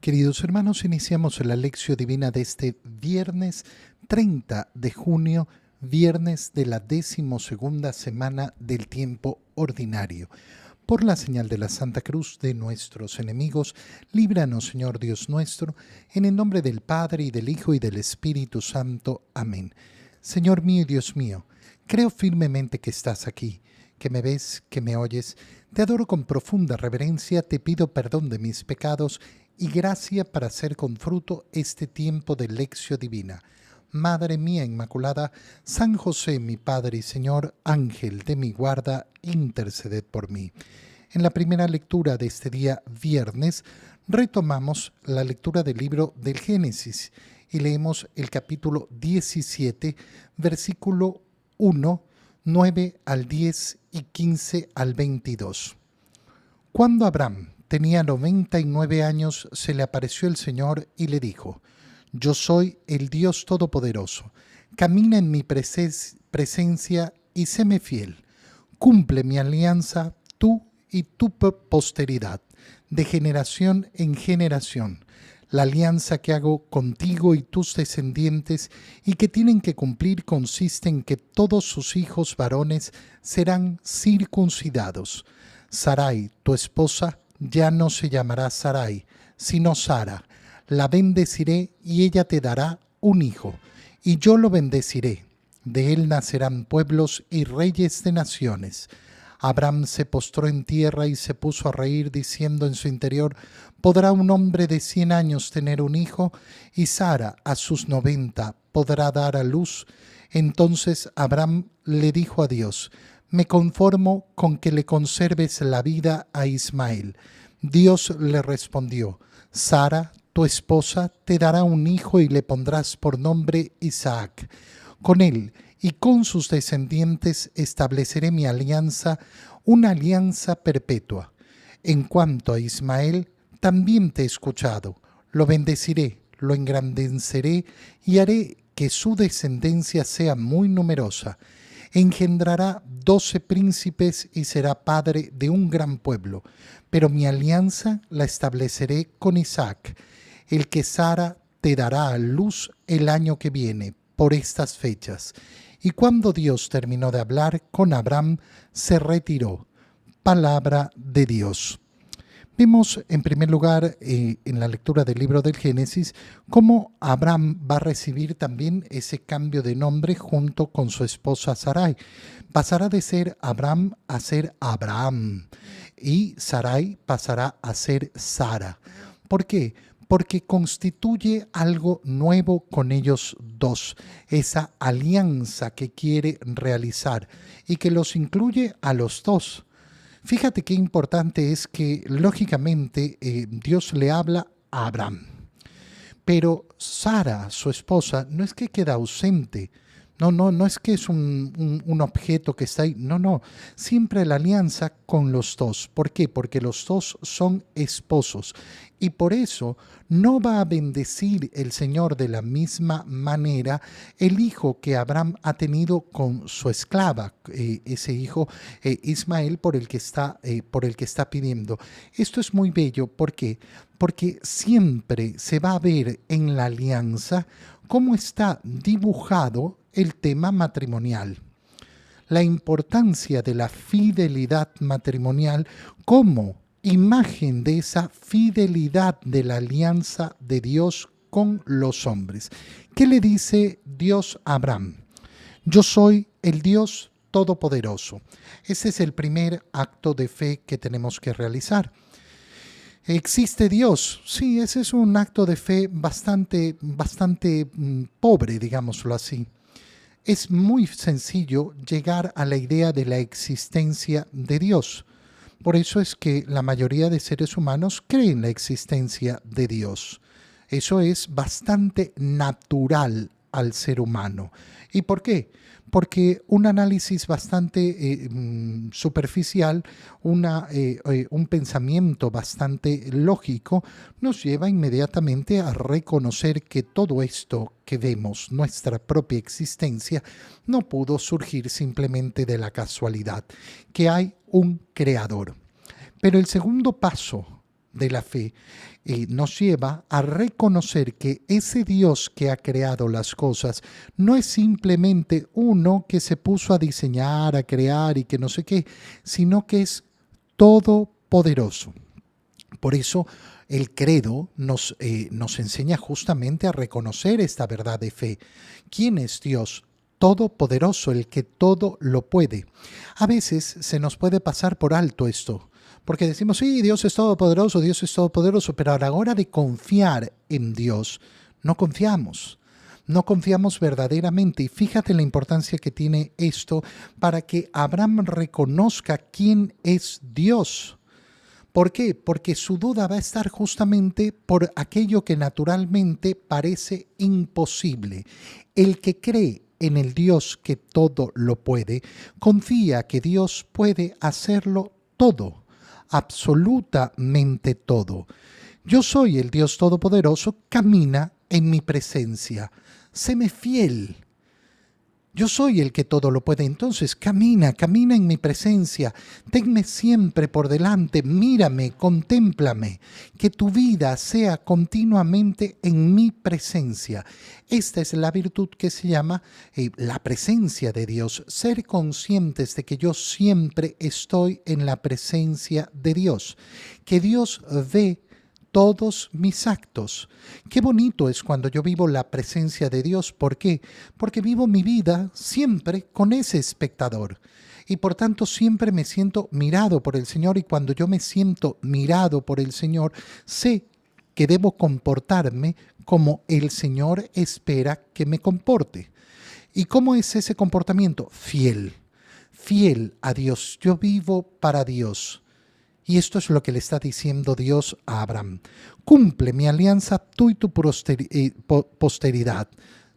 Queridos hermanos, iniciamos la lección divina de este viernes 30 de junio, viernes de la 12ª semana del tiempo ordinario. Por la señal de la Santa Cruz de nuestros enemigos, líbranos, Señor Dios nuestro, en el nombre del Padre, y del Hijo, y del Espíritu Santo. Amén. Señor mío y Dios mío, creo firmemente que estás aquí, que me ves, que me oyes. Te adoro con profunda reverencia, te pido perdón de mis pecados y gracia para hacer con fruto este tiempo de lección divina. Madre mía Inmaculada, San José, mi Padre y Señor, Ángel de mi guarda, interceded por mí. En la primera lectura de este día viernes, retomamos la lectura del libro del Génesis y leemos el capítulo 17, versículo 1, 9 al 10 y 15 al 22. Cuando Abraham tenía 99 años, se le apareció el Señor y le dijo: Yo soy el Dios Todopoderoso. Camina en mi presencia y séme fiel. Cumple mi alianza, tú y tu posteridad, de generación en generación. La alianza que hago contigo y tus descendientes y que tienen que cumplir consiste en que todos sus hijos varones serán circuncidados. Sarai, tu esposa, ya no se llamará Sarai, sino Sara. La bendeciré y ella te dará un hijo, y yo lo bendeciré. De él nacerán pueblos y reyes de naciones. Abraham se postró en tierra y se puso a reír, diciendo en su interior: ¿Podrá un hombre de 100 años tener un hijo? Y Sara, a sus 90, ¿podrá dar a luz? Entonces Abraham le dijo a Dios: Me conformo con que le conserves la vida a Ismael. Dios le respondió: Sara, tu esposa, te dará un hijo y le pondrás por nombre Isaac. Con él y con sus descendientes estableceré mi alianza, una alianza perpetua. En cuanto a Ismael, también te he escuchado. Lo bendeciré, lo engrandeceré y haré que su descendencia sea muy numerosa. Engendrará 12 príncipes y será padre de un gran pueblo. Pero mi alianza la estableceré con Isaac, el que Sara te dará a luz el año que viene, por estas fechas. Y cuando Dios terminó de hablar con Abraham, se retiró. Palabra de Dios. Vemos en primer lugar en la lectura del libro del Génesis cómo Abraham va a recibir también ese cambio de nombre junto con su esposa Sarai. Pasará de ser Abraham a ser Abraham y Sarai pasará a ser Sara. ¿Por qué? Porque constituye algo nuevo con ellos dos, esa alianza que quiere realizar y que los incluye a los dos. Fíjate qué importante es que, lógicamente, Dios le habla a Abraham. Pero Sara, su esposa, no es que queda ausente. No es que es un objeto que está ahí. No. Siempre la alianza con los dos. ¿Por qué? Porque los dos son esposos. Y por eso no va a bendecir el Señor de la misma manera el hijo que Abraham ha tenido con su esclava, ese hijo Ismael por el que está pidiendo. Esto es muy bello. ¿Por qué? Porque siempre se va a ver en la alianza cómo está dibujado el tema matrimonial. La importancia de la fidelidad matrimonial como imagen de esa fidelidad de la alianza de Dios con los hombres. ¿Qué le dice Dios a Abraham? Yo soy el Dios Todopoderoso. Ese es el primer acto de fe que tenemos que realizar. ¿Existe Dios? Sí, ese es un acto de fe bastante pobre, digámoslo así. Es muy sencillo llegar a la idea de la existencia de Dios. Por eso es que la mayoría de seres humanos creen la existencia de Dios. Eso es bastante natural al ser humano. ¿Y por qué? Porque un análisis bastante superficial, un pensamiento bastante lógico, nos lleva inmediatamente a reconocer que todo esto que vemos, nuestra propia existencia, no pudo surgir simplemente de la casualidad, que hay un creador. Pero el segundo paso de la fe nos lleva a reconocer que ese Dios que ha creado las cosas no es simplemente uno que se puso a diseñar, a crear y que no sé qué, sino que es todopoderoso. Por eso el credo nos enseña justamente a reconocer esta verdad de fe. ¿Quién es Dios? Todopoderoso, el que todo lo puede. A veces se nos puede pasar por alto esto, porque decimos, sí, Dios es todopoderoso, pero a la hora de confiar en Dios, no confiamos. No confiamos verdaderamente. Y fíjate la importancia que tiene esto para que Abraham reconozca quién es Dios. ¿Por qué? Porque su duda va a estar justamente por aquello que naturalmente parece imposible. El que cree en el Dios que todo lo puede, confía que Dios puede hacerlo todo, absolutamente todo. Yo soy el Dios Todopoderoso, camina en mi presencia, séme fiel. Yo soy el que todo lo puede, entonces camina en mi presencia, tenme siempre por delante, mírame, contémplame, que tu vida sea continuamente en mi presencia. Esta es la virtud que se llama la presencia de Dios, ser conscientes de que yo siempre estoy en la presencia de Dios, que Dios ve todos mis actos. Qué bonito es cuando yo vivo la presencia de Dios. ¿Por qué? Porque vivo mi vida siempre con ese espectador. Y por tanto siempre me siento mirado por el Señor, y cuando yo me siento mirado por el Señor, sé que debo comportarme como el Señor espera que me comporte. ¿Y cómo es ese comportamiento? Fiel. Fiel a Dios. Yo vivo para Dios. Y esto es lo que le está diciendo Dios a Abraham. Cumple mi alianza, tú y tu posteridad,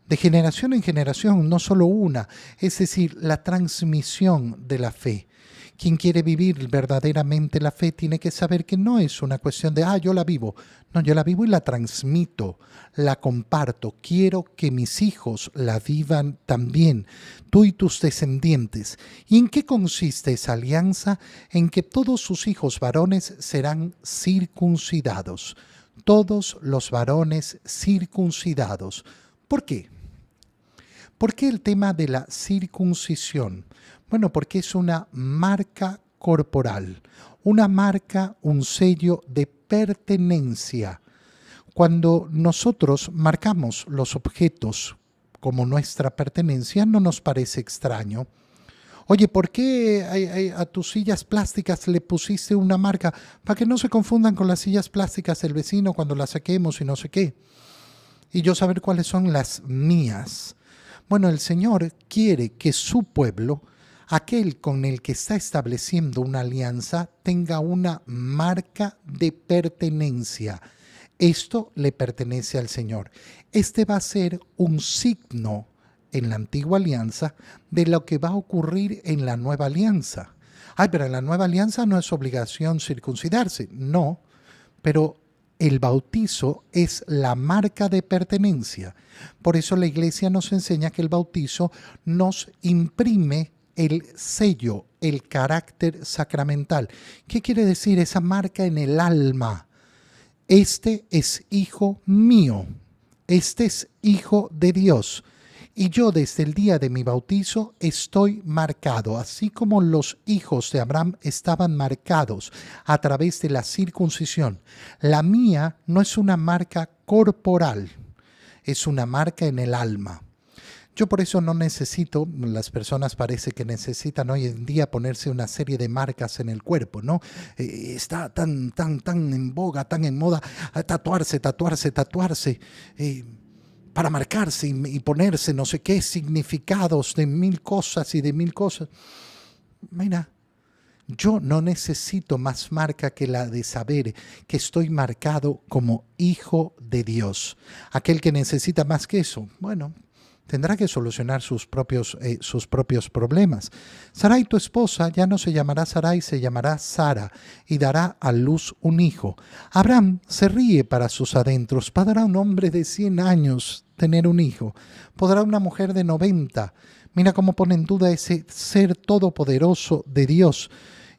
de generación en generación, no solo una, es decir, la transmisión de la fe. Quien quiere vivir verdaderamente la fe tiene que saber que no es una cuestión de, yo la vivo. No, yo la vivo y la transmito, la comparto. Quiero que mis hijos la vivan también, tú y tus descendientes. ¿Y en qué consiste esa alianza? En que todos sus hijos varones serán circuncidados. Todos los varones circuncidados. ¿Por qué? ¿Por qué el tema de la circuncisión? Bueno, porque es una marca corporal, una marca, un sello de pertenencia. Cuando nosotros marcamos los objetos como nuestra pertenencia, no nos parece extraño. Oye, ¿por qué a tus sillas plásticas le pusiste una marca? Para que no se confundan con las sillas plásticas del vecino cuando las saquemos y no sé qué. Y yo saber cuáles son las mías. Bueno, el Señor quiere que su pueblo, aquel con el que está estableciendo una alianza, tenga una marca de pertenencia. Esto le pertenece al Señor. Este va a ser un signo en la antigua alianza de lo que va a ocurrir en la nueva alianza. Pero en la nueva alianza no es obligación circuncidarse. No, pero el bautizo es la marca de pertenencia. Por eso la Iglesia nos enseña que el bautizo nos imprime el sello, el carácter sacramental. ¿Qué quiere decir esa marca en el alma? Este es hijo mío, este es hijo de Dios. Y yo desde el día de mi bautizo estoy marcado, así como los hijos de Abraham estaban marcados a través de la circuncisión. La mía no es una marca corporal, es una marca en el alma. Yo por eso no necesito, las personas parece que necesitan hoy en día ponerse una serie de marcas en el cuerpo, ¿no? Está tan en boga, tan en moda, tatuarse. Para marcarse y ponerse no sé qué significados de mil cosas y de mil cosas. Mira, yo no necesito más marca que la de saber que estoy marcado como hijo de Dios. Aquel que necesita más que eso, bueno, tendrá que solucionar sus propios problemas. Sarai, tu esposa, ya no se llamará Sarai, se llamará Sara, y dará a luz un hijo. Abraham se ríe para sus adentros. ¿Podrá un hombre de 100 años tener un hijo? ¿Podrá una mujer de 90? Mira cómo pone en duda ese ser todopoderoso de Dios.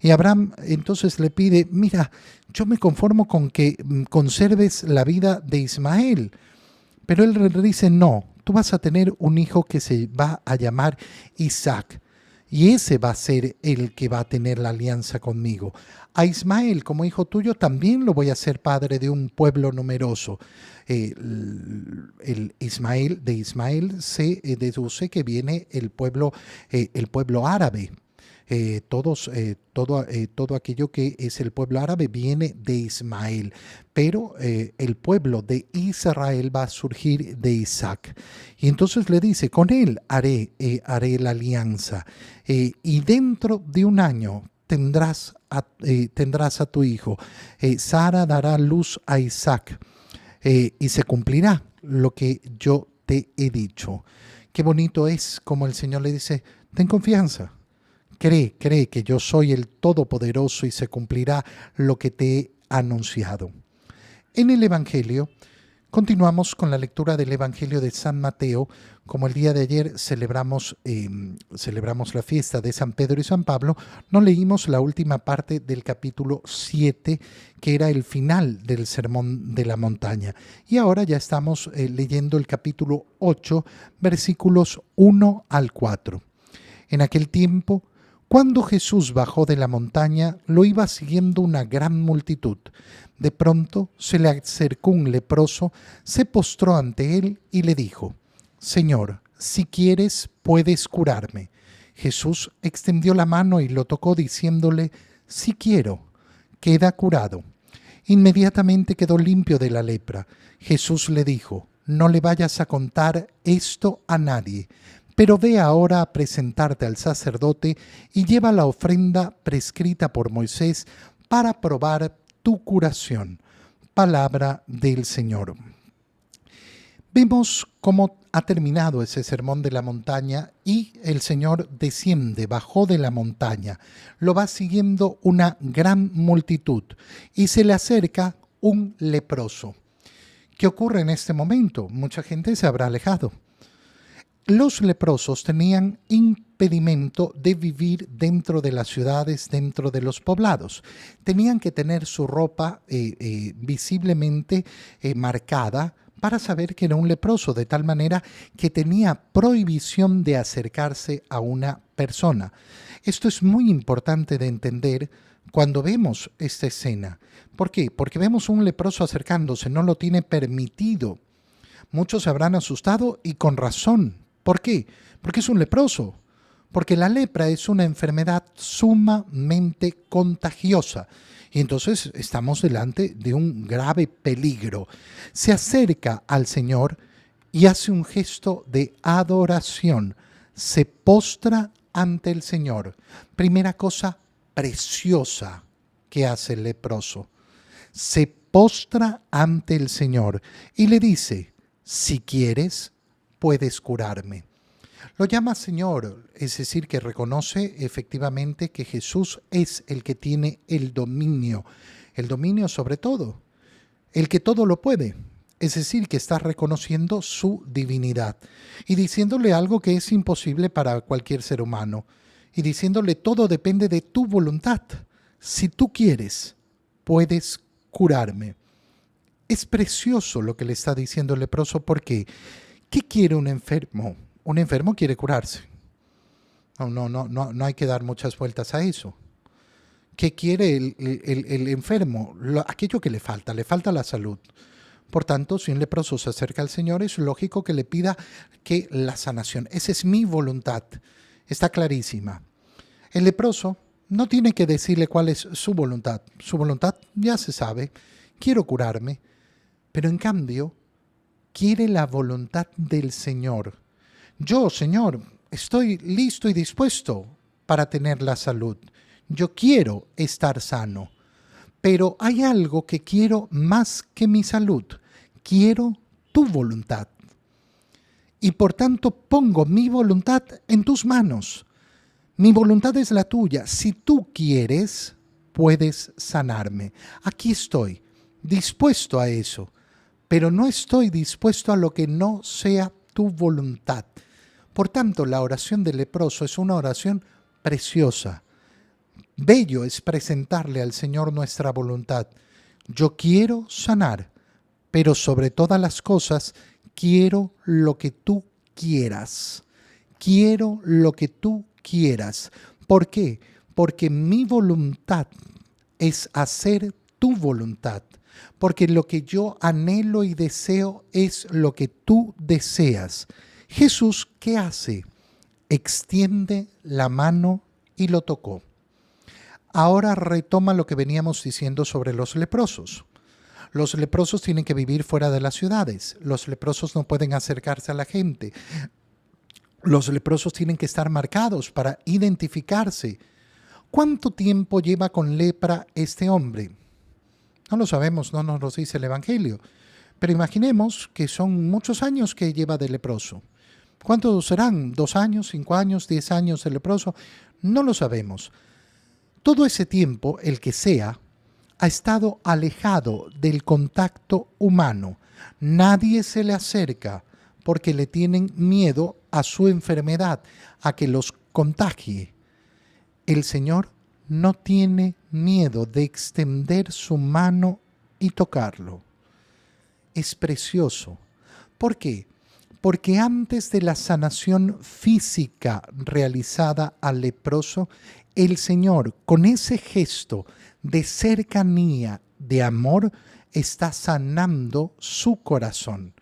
Y Abraham entonces le pide, mira, yo me conformo con que conserves la vida de Ismael. Pero él le dice, no, tú vas a tener un hijo que se va a llamar Isaac. Y ese va a ser el que va a tener la alianza conmigo. A Ismael, como hijo tuyo, también lo voy a hacer padre de un pueblo numeroso. De Ismael se deduce que viene el pueblo árabe. Todo aquello que es el pueblo árabe viene de Ismael, pero el pueblo de Israel va a surgir de Isaac. Y entonces le dice, con él haré la alianza, y dentro de un año tendrás a tu hijo. Sara dará luz a Isaac, y se cumplirá lo que yo te he dicho. Qué bonito es como el Señor le dice, ten confianza. Cree que yo soy el Todopoderoso y se cumplirá lo que te he anunciado. En el Evangelio, continuamos con la lectura del Evangelio de San Mateo. Como el día de ayer celebramos la fiesta de San Pedro y San Pablo, no leímos la última parte del capítulo 7, que era el final del Sermón de la Montaña. Y ahora ya estamos leyendo el capítulo 8, versículos 1 al 4. En aquel tiempo, cuando Jesús bajó de la montaña, lo iba siguiendo una gran multitud. De pronto se le acercó un leproso, se postró ante él y le dijo, Señor, si quieres, puedes curarme. Jesús extendió la mano y lo tocó diciéndole, sí quiero, queda curado. Inmediatamente quedó limpio de la lepra. Jesús le dijo, no le vayas a contar esto a nadie, pero ve ahora a presentarte al sacerdote y lleva la ofrenda prescrita por Moisés para probar tu curación. Palabra del Señor. Vemos cómo ha terminado ese sermón de la montaña y el Señor desciende, bajó de la montaña. Lo va siguiendo una gran multitud y se le acerca un leproso. ¿Qué ocurre en este momento? Mucha gente se habrá alejado. Los leprosos tenían impedimento de vivir dentro de las ciudades, dentro de los poblados. Tenían que tener su ropa visiblemente marcada para saber que era un leproso, de tal manera que tenía prohibición de acercarse a una persona. Esto es muy importante de entender cuando vemos esta escena. ¿Por qué? Porque vemos un leproso acercándose, no lo tiene permitido. Muchos se habrán asustado y con razón. ¿Por qué? Porque es un leproso. Porque la lepra es una enfermedad sumamente contagiosa. Y entonces estamos delante de un grave peligro. Se acerca al Señor y hace un gesto de adoración. Se postra ante el Señor. Primera cosa preciosa que hace el leproso. Se postra ante el Señor y le dice, si quieres, puedes curarme. Lo llama Señor, es decir, que reconoce efectivamente que Jesús es el que tiene el dominio sobre todo, el que todo lo puede. Es decir, que está reconociendo su divinidad y diciéndole algo que es imposible para cualquier ser humano y diciéndole todo depende de tu voluntad. Si tú quieres, puedes curarme. Es precioso lo que le está diciendo el leproso porque ¿qué quiere un enfermo? Un enfermo quiere curarse. No hay que dar muchas vueltas a eso. ¿Qué quiere el enfermo? Aquello que le falta la salud. Por tanto, si un leproso se acerca al Señor, es lógico que le pida que la sanación. Esa es mi voluntad. Está clarísima. El leproso no tiene que decirle cuál es su voluntad. Su voluntad ya se sabe. Quiero curarme. Pero en cambio, quiere la voluntad del Señor. Yo, Señor, estoy listo y dispuesto para tener la salud. Yo quiero estar sano. Pero hay algo que quiero más que mi salud. Quiero tu voluntad. Y por tanto pongo mi voluntad en tus manos. Mi voluntad es la tuya. Si tú quieres, puedes sanarme. Aquí estoy, dispuesto a eso. Pero no estoy dispuesto a lo que no sea tu voluntad. Por tanto, la oración del leproso es una oración preciosa. Bello es presentarle al Señor nuestra voluntad. Yo quiero sanar, pero sobre todas las cosas quiero lo que tú quieras. Quiero lo que tú quieras. ¿Por qué? Porque mi voluntad es hacer tu voluntad. Porque lo que yo anhelo y deseo es lo que tú deseas. Jesús, ¿qué hace? Extiende la mano y lo tocó. Ahora retoma lo que veníamos diciendo sobre los leprosos. Los leprosos tienen que vivir fuera de las ciudades. Los leprosos no pueden acercarse a la gente. Los leprosos tienen que estar marcados para identificarse. ¿Cuánto tiempo lleva con lepra este hombre? No lo sabemos, no nos lo dice el Evangelio. Pero imaginemos que son muchos años que lleva de leproso. ¿Cuántos serán? ¿2 años, 5 años, 10 años de leproso? No lo sabemos. Todo ese tiempo, el que sea, ha estado alejado del contacto humano. Nadie se le acerca porque le tienen miedo a su enfermedad, a que los contagie. El Señor no tiene miedo de extender su mano y tocarlo. Es precioso. ¿Por qué? Porque antes de la sanación física realizada al leproso, el Señor, con ese gesto de cercanía, de amor, está sanando su corazón.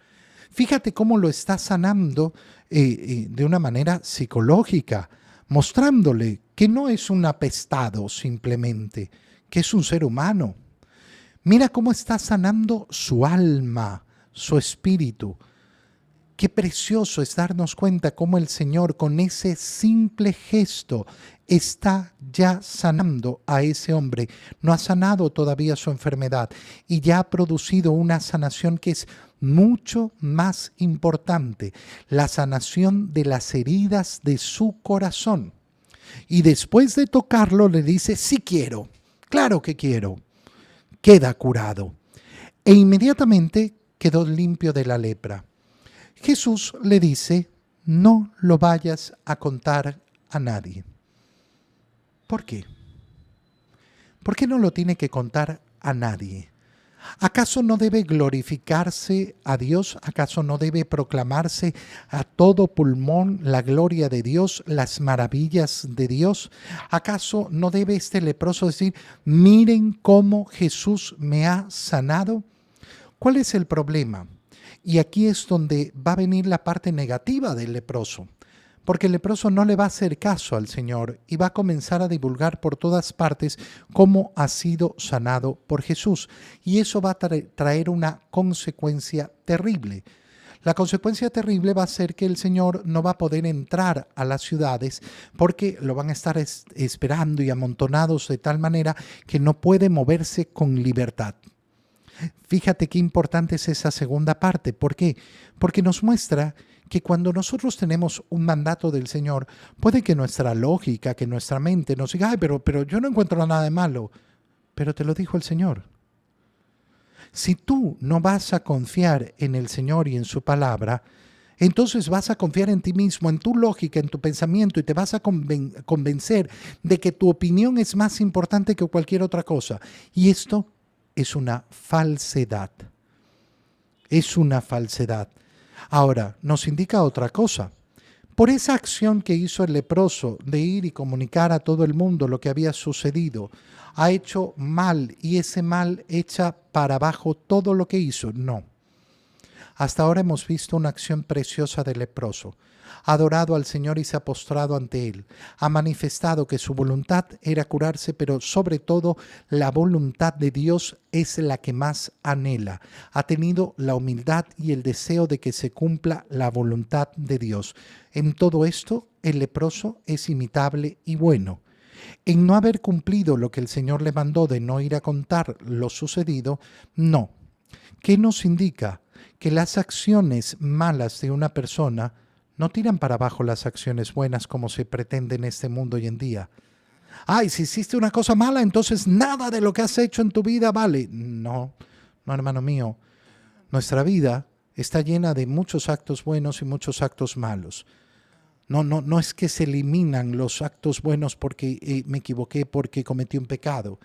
Fíjate cómo lo está sanando de una manera psicológica, mostrándole que no es un apestado simplemente, que es un ser humano. Mira cómo está sanando su alma, su espíritu. Qué precioso es darnos cuenta cómo el Señor con ese simple gesto está ya sanando a ese hombre. No ha sanado todavía su enfermedad y ya ha producido una sanación que es mucho más importante, la sanación de las heridas de su corazón. Y después de tocarlo le dice, sí quiero, claro que quiero. Queda curado. E inmediatamente quedó limpio de la lepra. Jesús le dice, no lo vayas a contar a nadie. ¿Por qué? ¿Por qué no lo tiene que contar a nadie? ¿Acaso no debe glorificarse a Dios? ¿Acaso no debe proclamarse a todo pulmón la gloria de Dios, las maravillas de Dios? ¿Acaso no debe este leproso decir, miren cómo Jesús me ha sanado? ¿Cuál es el problema? Y aquí es donde va a venir la parte negativa del leproso. Porque el leproso no le va a hacer caso al Señor y va a comenzar a divulgar por todas partes cómo ha sido sanado por Jesús. Y eso va a traer una consecuencia terrible. La consecuencia terrible va a ser que el Señor no va a poder entrar a las ciudades porque lo van a estar esperando y amontonados de tal manera que no puede moverse con libertad. Fíjate qué importante es esa segunda parte. ¿Por qué? Porque nos muestra que cuando nosotros tenemos un mandato del Señor, puede que nuestra lógica, que nuestra mente nos diga, ay, pero yo no encuentro nada de malo. Pero te lo dijo el Señor. Si tú no vas a confiar en el Señor y en su palabra, entonces vas a confiar en ti mismo, en tu lógica, en tu pensamiento y te vas a convencer de que tu opinión es más importante que cualquier otra cosa. Y esto es una falsedad. Es una falsedad. Ahora, nos indica otra cosa. Por esa acción que hizo el leproso de ir y comunicar a todo el mundo lo que había sucedido, ha hecho mal y ese mal echa para abajo todo lo que hizo. No. Hasta ahora hemos visto una acción preciosa del leproso. Ha adorado al Señor y se ha postrado ante Él. Ha manifestado que su voluntad era curarse, pero sobre todo la voluntad de Dios es la que más anhela. Ha tenido la humildad y el deseo de que se cumpla la voluntad de Dios. En todo esto, el leproso es imitable y bueno. En no haber cumplido lo que el Señor le mandó de no ir a contar lo sucedido, no. ¿Qué nos indica? Que las acciones malas de una persona no tiran para abajo las acciones buenas como se pretende en este mundo hoy en día. Ay, si hiciste una cosa mala, entonces nada de lo que has hecho en tu vida vale. No, no, hermano mío. Nuestra vida está llena de muchos actos buenos y muchos actos malos. No es que se eliminan los actos buenos porque me equivoqué, porque cometí un pecado.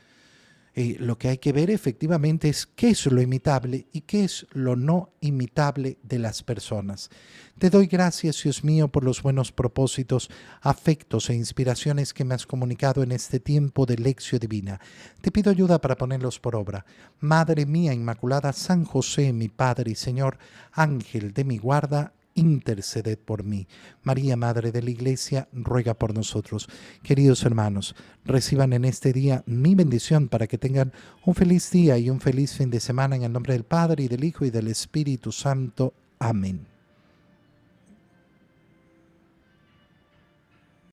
Lo que hay que ver efectivamente es qué es lo imitable y qué es lo no imitable de las personas. Te doy gracias, Dios mío, por los buenos propósitos, afectos e inspiraciones que me has comunicado en este tiempo de lección divina. Te pido ayuda para ponerlos por obra. Madre mía Inmaculada, San José, mi Padre y Señor, Ángel de mi guarda, interceded por mí. María, Madre de la Iglesia, ruega por nosotros. Queridos hermanos, reciban en este día mi bendición para que tengan un feliz día y un feliz fin de semana en el nombre del Padre y del Hijo y del Espíritu Santo. Amén.